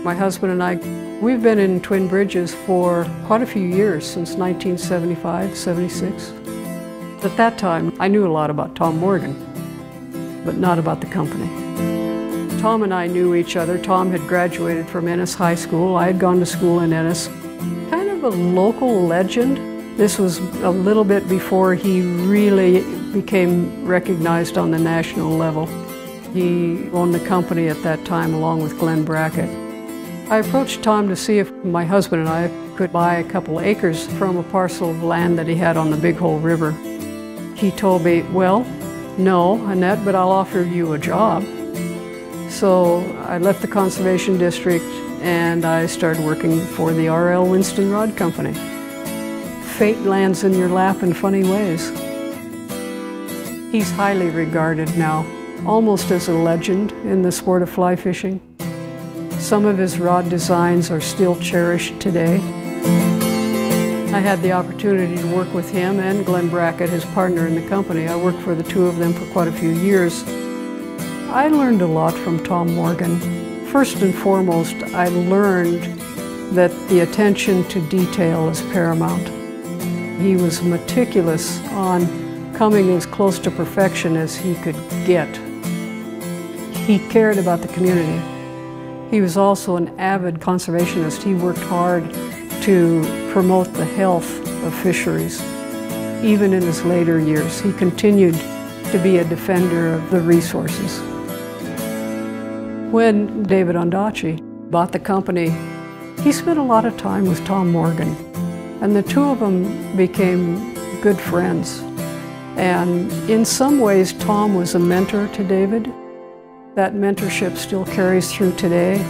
My husband and I, we've been in Twin Bridges for quite a few years, since 1975, 76. At that time, I knew a lot about Tom Morgan, but not about the company. Tom and I knew each other. Tom had graduated from Ennis High School. I had gone to school in Ennis. Kind of a local legend. This was a little bit before he really became recognized on the national level. He owned the company at that time along with Glenn Brackett. I approached Tom to see if my husband and I could buy a couple acres from a parcel of land that he had on the Big Hole River. He told me, well, no, Annette, but I'll offer you a job. So I left the Conservation District and I started working for the R.L. Winston Rod Company. Fate lands in your lap in funny ways. He's highly regarded now, almost as a legend in the sport of fly fishing. Some of his rod designs are still cherished today. I had the opportunity to work with him and Glenn Brackett, his partner in the company. I worked for the two of them for quite a few years. I learned a lot from Tom Morgan. First and foremost, I learned that the attention to detail is paramount. He was meticulous on coming as close to perfection as he could get. He cared about the community. He was also an avid conservationist. He worked hard to promote the health of fisheries. Even in his later years, he continued to be a defender of the resources. When David Ondaatje bought the company, he spent a lot of time with Tom Morgan, and the two of them became good friends. And in some ways, Tom was a mentor to David. That mentorship still carries through today.